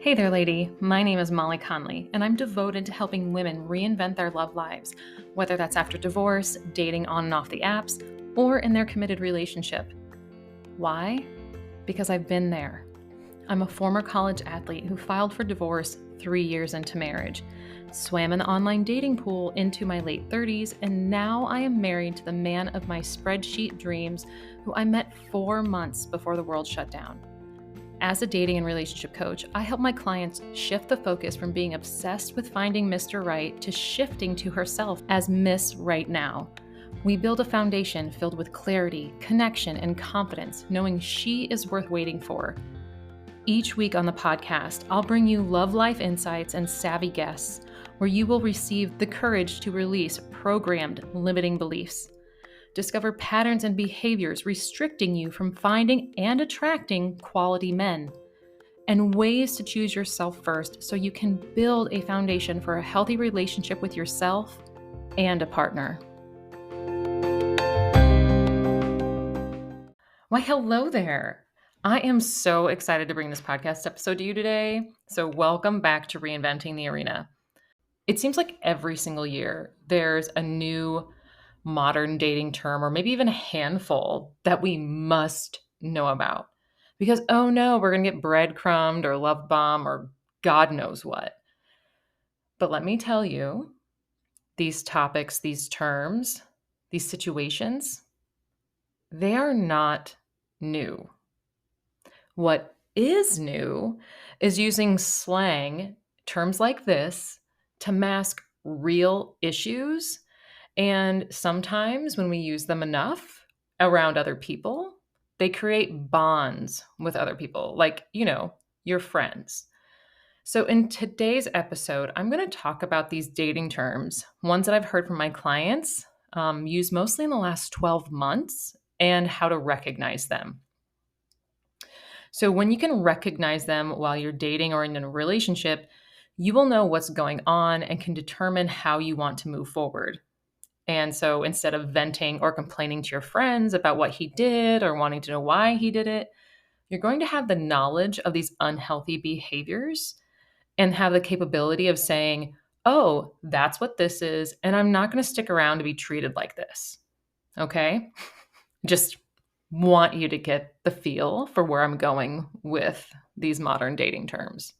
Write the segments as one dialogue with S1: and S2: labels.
S1: Hey there, lady. My name is Molly Conley, and I'm devoted to helping women reinvent their love lives, whether that's after divorce, dating on and off the apps, or in their committed relationship. Why? Because I've been there. I'm a former college athlete who filed for divorce 3 years into marriage, swam in the online dating pool into my late 30s, and now I am married to the man of my spreadsheet dreams who I met 4 months before the world shut down. As a dating and relationship coach, I help my clients shift the focus from being obsessed with finding Mr. Right to shifting to herself as Miss Right Now. We build a foundation filled with clarity, connection, and confidence, knowing she is worth waiting for. Each week on the podcast, I'll bring you love life insights and savvy guests, where you will receive the courage to release programmed limiting beliefs. Discover patterns and behaviors restricting you from finding and attracting quality men, and ways to choose yourself first so you can build a foundation for a healthy relationship with yourself and a partner. Why, hello there. I am so excited to bring this podcast episode to you today. So welcome back to Reinventing the Arena. It seems like every single year there's a new modern dating term, or maybe even a handful that we must know about. Because, oh no, we're going to get breadcrumbed or love bomb or God knows what. But let me tell you, these topics, these terms, these situations, they are not new. What is new is using slang, terms like this, to mask real issues. And sometimes when we use them enough around other people, they create bonds with other people, like, your friends. So in today's episode, I'm going to talk about these dating terms, ones that I've heard from my clients, used mostly in the last 12 months, and how to recognize them. So when you can recognize them while you're dating or in a relationship, you will know what's going on and can determine how you want to move forward. And so instead of venting or complaining to your friends about what he did or wanting to know why he did it, you're going to have the knowledge of these unhealthy behaviors and have the capability of saying, oh, that's what this is, and I'm not going to stick around to be treated like this. Okay? Just want you to get the feel for where I'm going with these modern dating terms.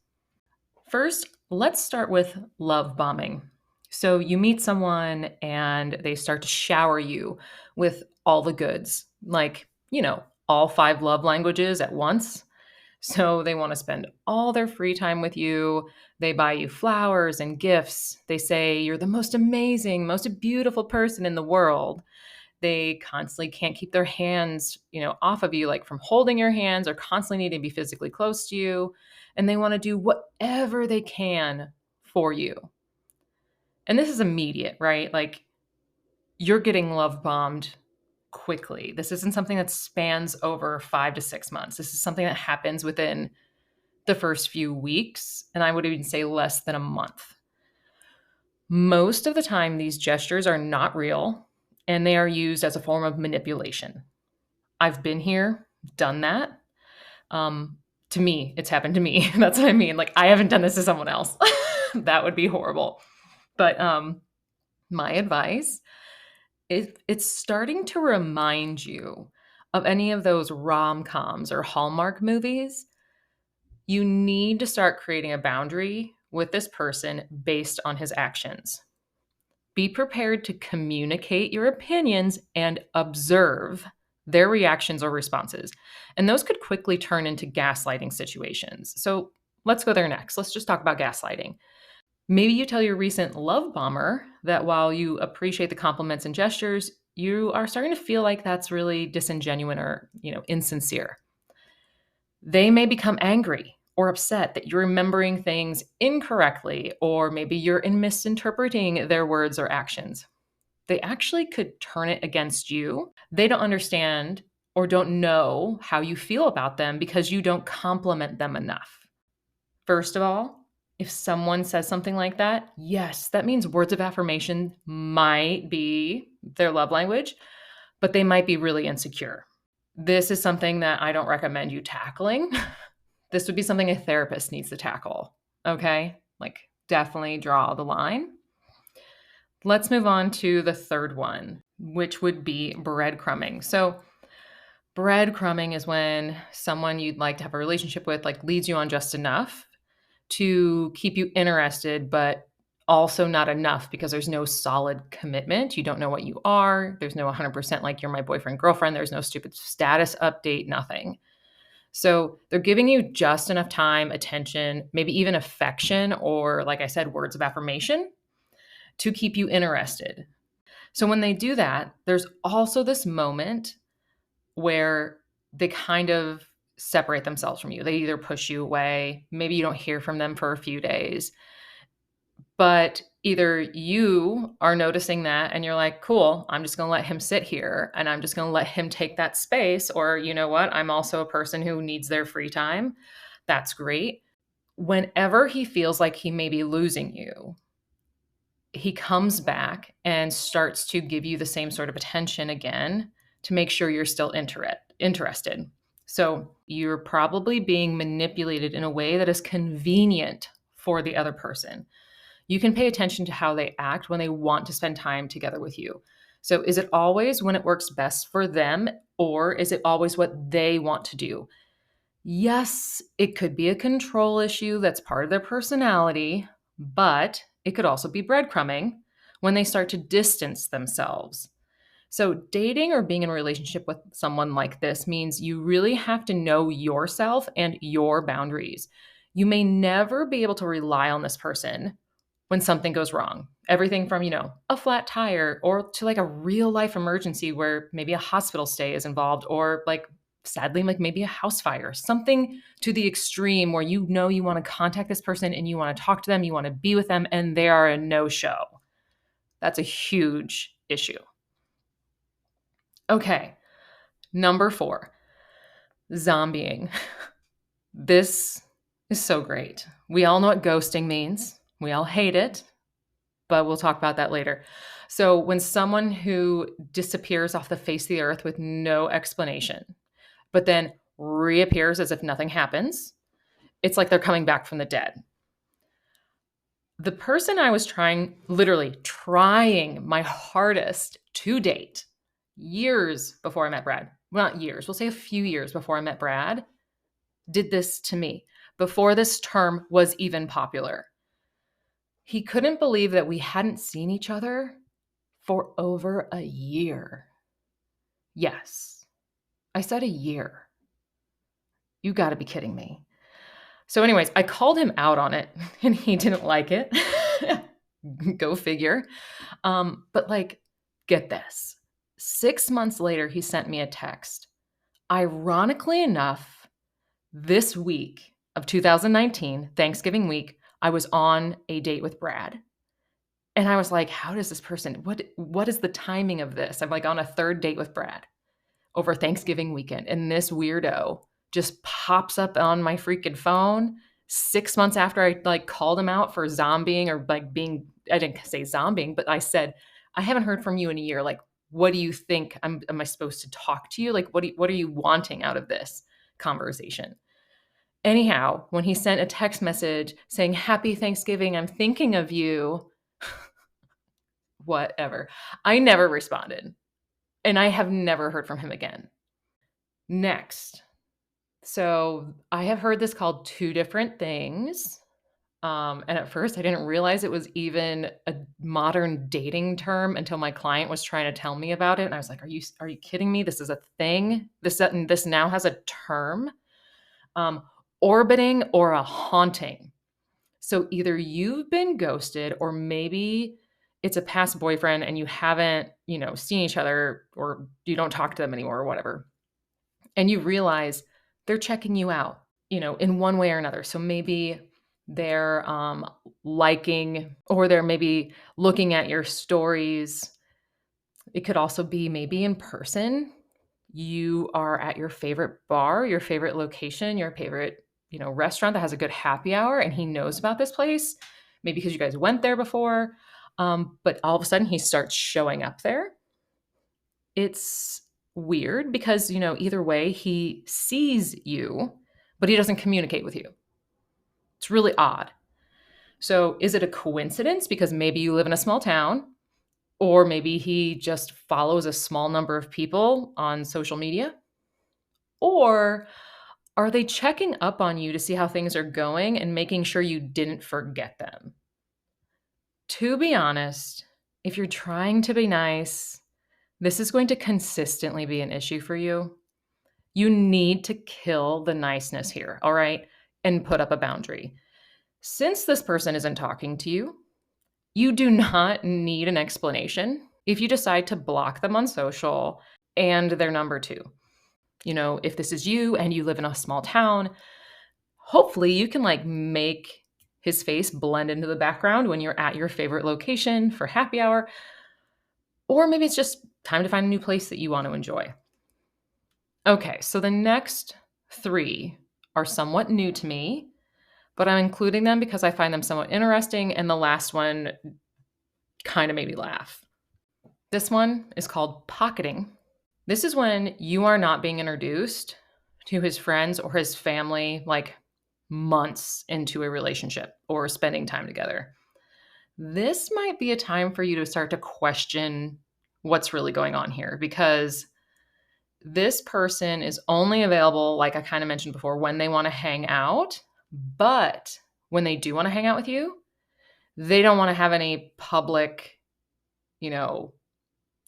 S1: First, let's start with love bombing. So you meet someone and they start to shower you with all the goods, like, all 5 love languages at once. So they want to spend all their free time with you. They buy you flowers and gifts. They say you're the most amazing, most beautiful person in the world. They constantly can't keep their hands, off of you, like from holding your hands, or constantly need to be physically close to you. And they want to do whatever they can for you. And this is immediate, right? Like, you're getting love bombed quickly. This isn't something that spans over 5 to 6 months. This is something that happens within the first few weeks, and I would even say less than a month. Most of the time, these gestures are not real, and they are used as a form of manipulation. I've been here, done that. To me, it's happened to me. That's what I mean. Like, I haven't done this to someone else. That would be horrible. But my advice is, it's starting to remind you of any of those rom-coms or Hallmark movies. You need to start creating a boundary with this person based on his actions. Be prepared to communicate your opinions and observe their reactions or responses. And those could quickly turn into gaslighting situations. So let's go there next. Let's just talk about gaslighting. Maybe you tell your recent love bomber that while you appreciate the compliments and gestures, you are starting to feel like that's really disingenuous or, insincere. They may become angry or upset that you're remembering things incorrectly, or maybe you're misinterpreting their words or actions. They actually could turn it against you. They don't understand or don't know how you feel about them because you don't compliment them enough. First of all, if someone says something like that, yes, that means words of affirmation might be their love language, but they might be really insecure. This is something that I don't recommend you tackling. This would be something a therapist needs to tackle. Okay? Like, definitely draw the line. Let's move on to the third one, which would be breadcrumbing. So, breadcrumbing is when someone you'd like to have a relationship with like leads you on just enough to keep you interested, but also not enough because there's no solid commitment. You don't know what you are. There's no 100% like you're my boyfriend, girlfriend. There's no stupid status update, nothing. So they're giving you just enough time, attention, maybe even affection, or like I said, words of affirmation to keep you interested. So when they do that, there's also this moment where they kind of separate themselves from you. They either push you away, maybe you don't hear from them for a few days, but either you are noticing that and you're like, cool, I'm just going to let him sit here and I'm just going to let him take that space. Or, you know what? I'm also a person who needs their free time. That's great. Whenever he feels like he may be losing you, he comes back and starts to give you the same sort of attention again to make sure you're still interested. So you're probably being manipulated in a way that is convenient for the other person. You can pay attention to how they act when they want to spend time together with you. So is it always when it works best for them, or is it always what they want to do? Yes, it could be a control issue that's part of their personality, but it could also be breadcrumbing when they start to distance themselves. So, dating or being in a relationship with someone like this means you really have to know yourself and your boundaries. You may never be able to rely on this person when something goes wrong. Everything from, a flat tire or to like a real life emergency where maybe a hospital stay is involved or like sadly like maybe a house fire, something to the extreme where you want to contact this person and you want to talk to them, you want to be with them and they are a no-show. That's a huge issue. Okay. Number 4, zombieing. This is so great. We all know what ghosting means. We all hate it, but we'll talk about that later. So when someone who disappears off the face of the earth with no explanation, but then reappears as if nothing happens, it's like they're coming back from the dead. The person I was literally trying my hardest to date years before I met Brad, well, not years, we'll say a few years before I met Brad, did this to me before this term was even popular. He couldn't believe that we hadn't seen each other for over a year. Yes, I said a year. You got to be kidding me. So anyways, I called him out on it and he didn't like it. Go figure. But like, get this. 6 months later, he sent me a text. Ironically enough, this week of 2019, Thanksgiving week, I was on a date with Brad. And I was like, how does this person, what is the timing of this? I'm like on a third date with Brad over Thanksgiving weekend. And this weirdo just pops up on my freaking phone 6 months after I like called him out for zombieing or like being, I didn't say zombieing, but I said, I haven't heard from you in a year. Like, what do you think? Am I supposed to talk to you? Like, what are you wanting out of this conversation? Anyhow, when he sent a text message saying, Happy Thanksgiving, I'm thinking of you, whatever, I never responded. And I have never heard from him again. Next. So I have heard this called 2 different things. And at first I didn't realize it was even a modern dating term until my client was trying to tell me about it. And I was like, are you kidding me? This is a thing. This now has a term. Orbiting or a haunting. So either you've been ghosted or maybe it's a past boyfriend and you haven't, seen each other or you don't talk to them anymore or whatever. And you realize they're checking you out, in one way or another. So maybe they're liking or they're maybe looking at your stories. It could also be maybe in person. You are at your favorite bar, your favorite location, your favorite, restaurant that has a good happy hour and he knows about this place, maybe because you guys went there before. But all of a sudden he starts showing up there. It's weird because, either way he sees you, but he doesn't communicate with you. It's really odd. So is it a coincidence because maybe you live in a small town, or maybe he just follows a small number of people on social media? Or are they checking up on you to see how things are going and making sure you didn't forget them? To be honest, if you're trying to be nice, this is going to consistently be an issue for you. You need to kill the niceness here, all right? And put up a boundary. Since this person isn't talking to you, you do not need an explanation if you decide to block them on social and their number too. If this is you and you live in a small town, hopefully you can make his face blend into the background when you're at your favorite location for happy hour. Or maybe it's just time to find a new place that you want to enjoy. Okay, so the next 3 are somewhat new to me, but I'm including them because I find them somewhat interesting, and the last one kind of made me laugh. This one is called pocketing. This is when you are not being introduced to his friends or his family months into a relationship or spending time together. This might be a time for you to start to question what's really going on here, because this person is only available, like I kind of mentioned before, when they want to hang out. But when they do want to hang out with you, they don't want to have any public,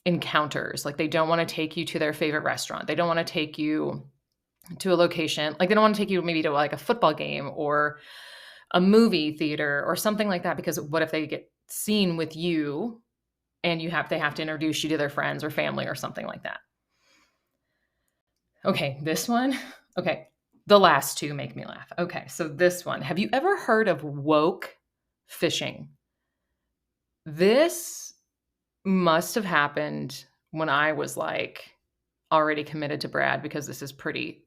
S1: encounters. Like, they don't want to take you to their favorite restaurant. They don't want to take you to a location. Like, they don't want to take you maybe to a football game or a movie theater or something like that, because what if they get seen with you and they have to introduce you to their friends or family or something like that. Okay, this one. Okay, the last 2 make me laugh. Okay, so this one. Have you ever heard of woke fishing? This must have happened when I was already committed to Brad, because this is pretty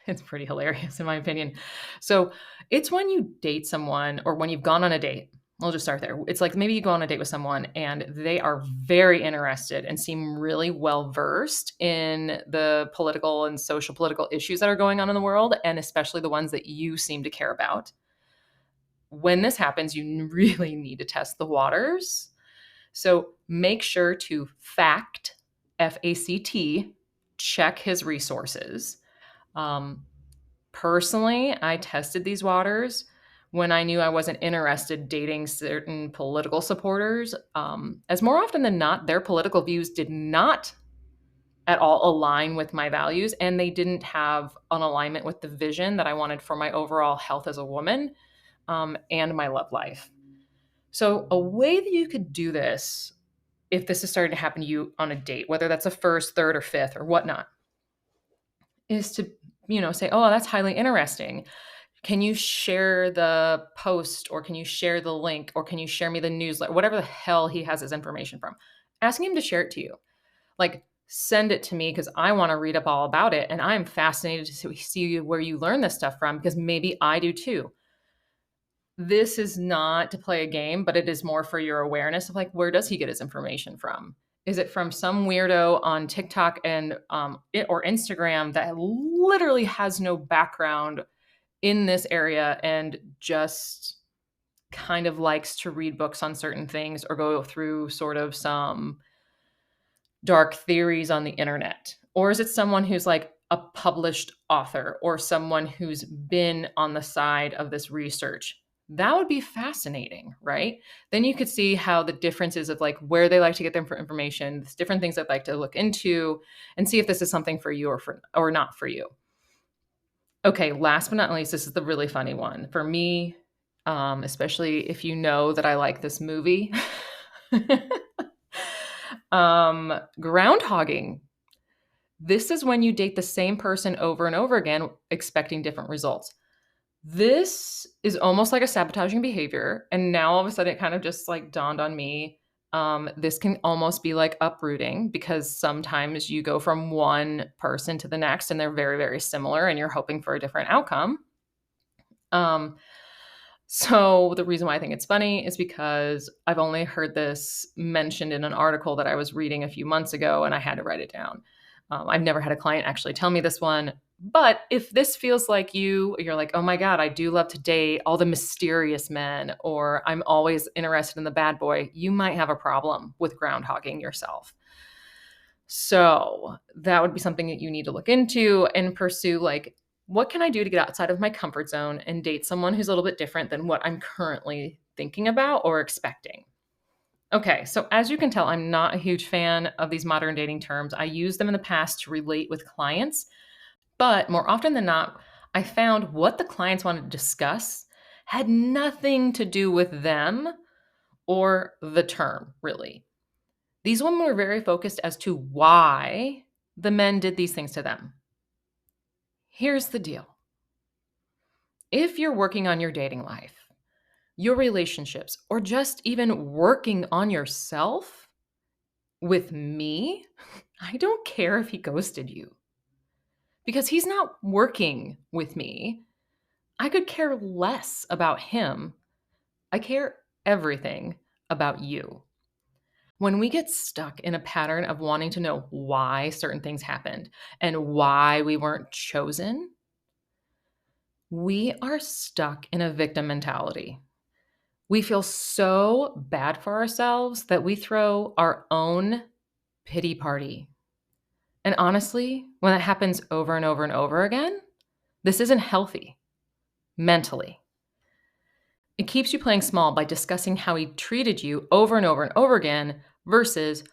S1: it's pretty hilarious in my opinion. So it's when you date someone, or when you've gone on a date. We'll just start there. It's maybe you go on a date with someone and they are very interested and seem really well versed in the political and social political issues that are going on in the world, and especially the ones that you seem to care about. When this happens, you really need to test the waters. So make sure to fact, FACT, check his resources. Personally, I tested these waters when I knew I wasn't interested dating certain political supporters, as more often than not, their political views did not at all align with my values, and they didn't have an alignment with the vision that I wanted for my overall health as a woman, and my love life. So a way that you could do this, if this is starting to happen to you on a date, whether that's a first, third, or fifth, or whatnot, is to, say, oh, that's highly interesting. Can you share the post, or can you share the link, or can you share me the newsletter, whatever the hell he has his information from? Asking him to share it to you. Send it to me, because I want to read up all about it. And I'm fascinated to see where you learn this stuff from, because maybe I do too. This is not to play a game, but it is more for your awareness of where does he get his information from? Is it from some weirdo on TikTok and or Instagram that literally has no background in this area and just kind of likes to read books on certain things, or go through sort of some dark theories on the internet? Or is it someone who's a published author, or someone who's been on the side of this research? That would be fascinating, right? Then you could see how the differences of where they like to get them for information, different things I'd like to look into, and see if this is something for you or not for you. Okay, last but not least, this is the really funny one for me, especially if you know that I like this movie. Groundhogging. This is when you date the same person over and over again, expecting different results. This is almost like a sabotaging behavior. And now all of a sudden it kind of just dawned on me. This can almost be like uprooting, because sometimes you go from one person to the next and they're very, very similar and you're hoping for a different outcome. So the reason why I think it's funny is because I've only heard this mentioned in an article that I was reading a few months ago, and I had to write it down. I've never had a client actually tell me this one. But if this feels like you're like, oh my God, I do love to date all the mysterious men, or I'm always interested in the bad boy, you might have a problem with groundhogging yourself. So that would be something that you need to look into and pursue. Like, what can I do to get outside of my comfort zone and date someone who's a little bit different than what I'm currently thinking about or expecting? Okay, so as you can tell, I'm not a huge fan of these modern dating terms. I used them in the past to relate with clients, but more often than not, I found what the clients wanted to discuss had nothing to do with them or the term, really. These women were very focused as to why the men did these things to them. Here's the deal. If you're working on your dating life, your relationships, or just even working on yourself with me, I don't care if he ghosted you because he's not working with me. I could care less about him. I care everything about you. When we get stuck in a pattern of wanting to know why certain things happened and why we weren't chosen, we are stuck in a victim mentality. We feel so bad for ourselves that we throw our own pity party. And honestly, when that happens over and over and over again, this isn't healthy mentally. It keeps you playing small by discussing how he treated you over and over and over again versus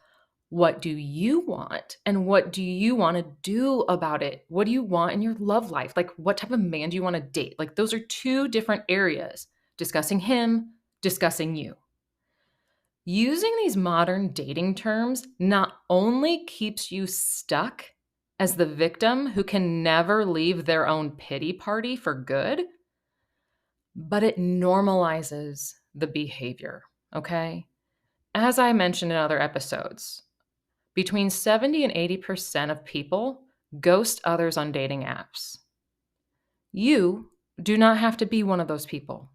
S1: what do you want and what do you want to do about it? What do you want in your love life? Like, what type of man do you want to date? Like, those are two different areas. Discussing him, discussing you. Using these modern dating terms not only keeps you stuck as the victim who can never leave their own pity party for good, but it normalizes the behavior, okay? As I mentioned in other episodes, between 70 and 80% of people ghost others on dating apps. You do not have to be one of those people.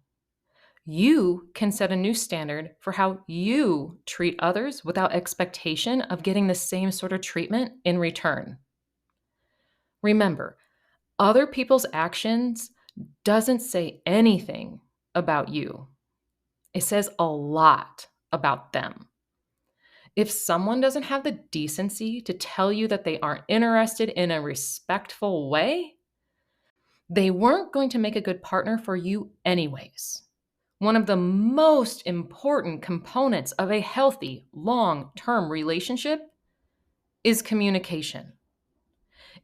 S1: You can set a new standard for how you treat others without expectation of getting the same sort of treatment in return. Remember, other people's actions doesn't say anything about you. It says a lot about them. If someone doesn't have the decency to tell you that they aren't interested in a respectful way, they weren't going to make a good partner for you anyways. One of the most important components of a healthy, long-term relationship is communication.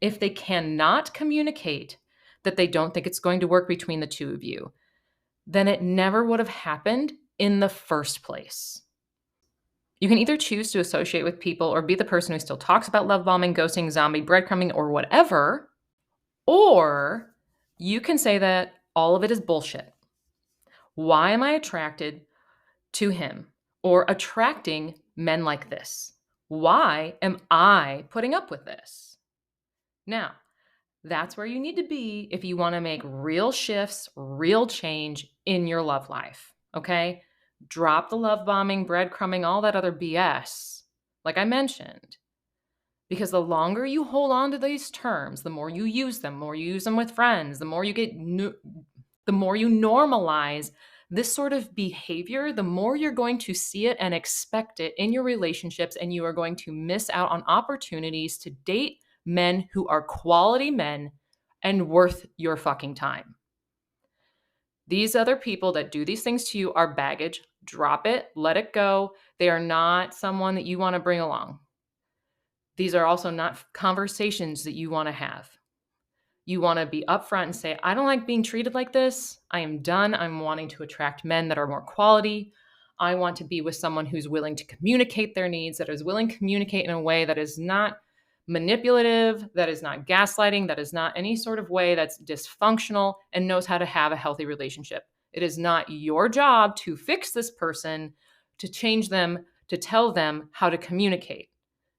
S1: If they cannot communicate that they don't think it's going to work between the two of you, then it never would have happened in the first place. You can either choose to associate with people or be the person who still talks about love bombing, ghosting, zombie, breadcrumbing, or whatever, or you can say that all of it is bullshit. Why am I attracted to him or attracting men like this? Why am I putting up with this? Now, that's where you need to be if you want to make real shifts, real change in your love life, okay? Drop the love bombing, breadcrumbing, all that other BS, like I mentioned. Because the longer you hold on to these terms, the more you use them, with friends, the more you normalize this sort of behavior, the more you're going to see it and expect it in your relationships, and you are going to miss out on opportunities to date men who are quality men and worth your fucking time. These other people that do these things to you are baggage. Drop it, let it go. They are not someone that you want to bring along. These are also not conversations that you want to have. You want to be upfront and say, I don't like being treated like this. I am done. I'm wanting to attract men that are more quality. I want to be with someone who's willing to communicate their needs, that is willing to communicate in a way that is not manipulative, that is not gaslighting, that is not any sort of way that's dysfunctional, and knows how to have a healthy relationship. It is not your job to fix this person, to change them, to tell them how to communicate.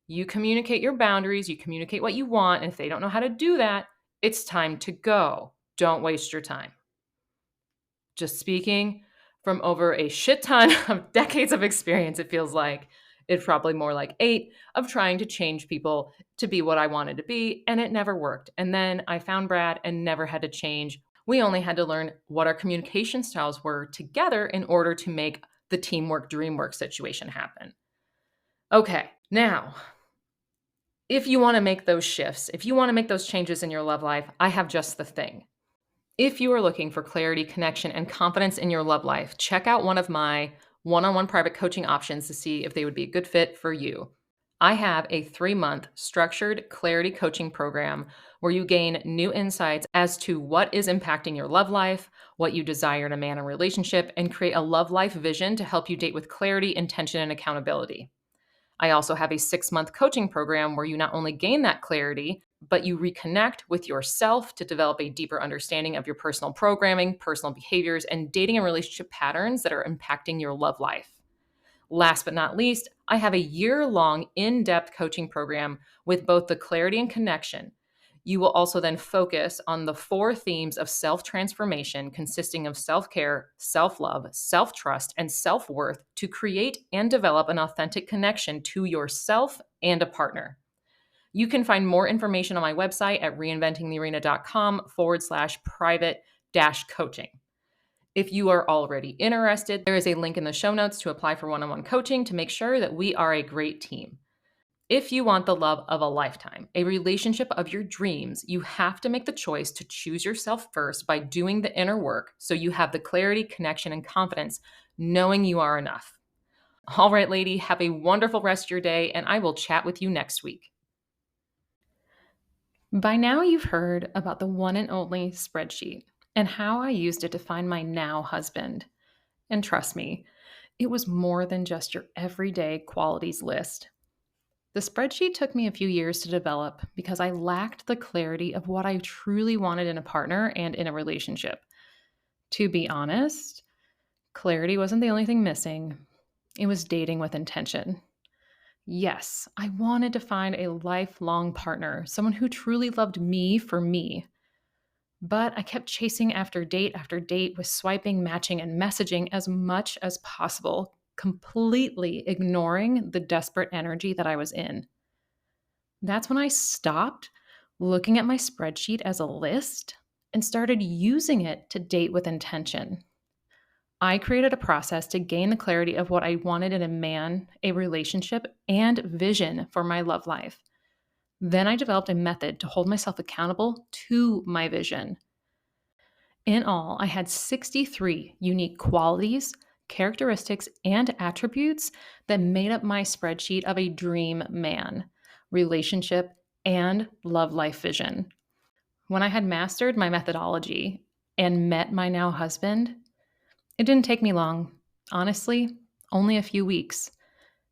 S1: You communicate your boundaries, you communicate what you want, and if they don't know how to do that, it's time to go. Don't waste your time. Just speaking from over a shit ton of decades of experience, it feels like It's probably more like 8 of trying to change people to be what I wanted to be, and it never worked. And then I found Brad and never had to change. We only had to learn what our communication styles were together in order to make the teamwork, dream work situation happen. Okay, now, if you want to make those shifts, if you want to make those changes in your love life, I have just the thing. If you are looking for clarity, connection, and confidence in your love life, check out one of my one-on-one private coaching options to see if they would be a good fit for you. I have a 3-month structured clarity coaching program where you gain new insights as to what is impacting your love life, what you desire in a man or relationship, and create a love life vision to help you date with clarity, intention, and accountability. I also have a 6-month coaching program where you not only gain that clarity, but you reconnect with yourself to develop a deeper understanding of your personal programming, personal behaviors, and dating and relationship patterns that are impacting your love life. Last but not least, I have a year-long in-depth coaching program with both the clarity and connection. You will also then focus on the 4 themes of self-transformation consisting of self-care, self-love, self-trust, and self-worth to create and develop an authentic connection to yourself and a partner. You can find more information on my website at reinventingthearena.com/private-coaching. If you are already interested, there is a link in the show notes to apply for one-on-one coaching to make sure that we are a great team. If you want the love of a lifetime, a relationship of your dreams, you have to make the choice to choose yourself first by doing the inner work so you have the clarity, connection, and confidence knowing you are enough. All right, lady, have a wonderful rest of your day, and I will chat with you next week. By now, you've heard about the one and only spreadsheet and how I used it to find my now husband. And trust me, it was more than just your everyday qualities list. The spreadsheet took me a few years to develop because I lacked the clarity of what I truly wanted in a partner and in a relationship. To be honest, clarity wasn't the only thing missing. It was dating with intention. Yes, I wanted to find a lifelong partner, someone who truly loved me for me. But I kept chasing after date with swiping, matching, and messaging as much as possible, completely ignoring the desperate energy that I was in. That's when I stopped looking at my spreadsheet as a list and started using it to date with intention. I created a process to gain the clarity of what I wanted in a man, a relationship, and vision for my love life. Then I developed a method to hold myself accountable to my vision. In all, I had 63 unique qualities, characteristics, and attributes that made up my spreadsheet of a dream man, relationship, and love life vision. When I had mastered my methodology and met my now husband, it didn't take me long, honestly, only a few weeks,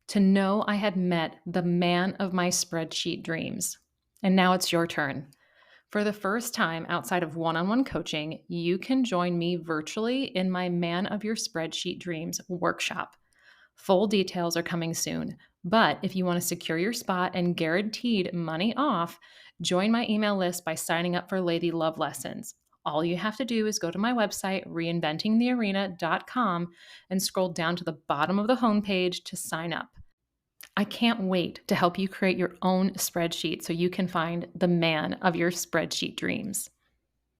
S1: to know I had met the man of my spreadsheet dreams. And now it's your turn. For the first time outside of one-on-one coaching, you can join me virtually in my Man of Your Spreadsheet Dreams workshop. Full details are coming soon, but if you want to secure your spot and guaranteed money off, join my email list by signing up for Lady Love Lessons. All you have to do is go to my website, reinventingthearena.com, and scroll down to the bottom of the homepage to sign up. I can't wait to help you create your own spreadsheet so you can find the man of your spreadsheet dreams.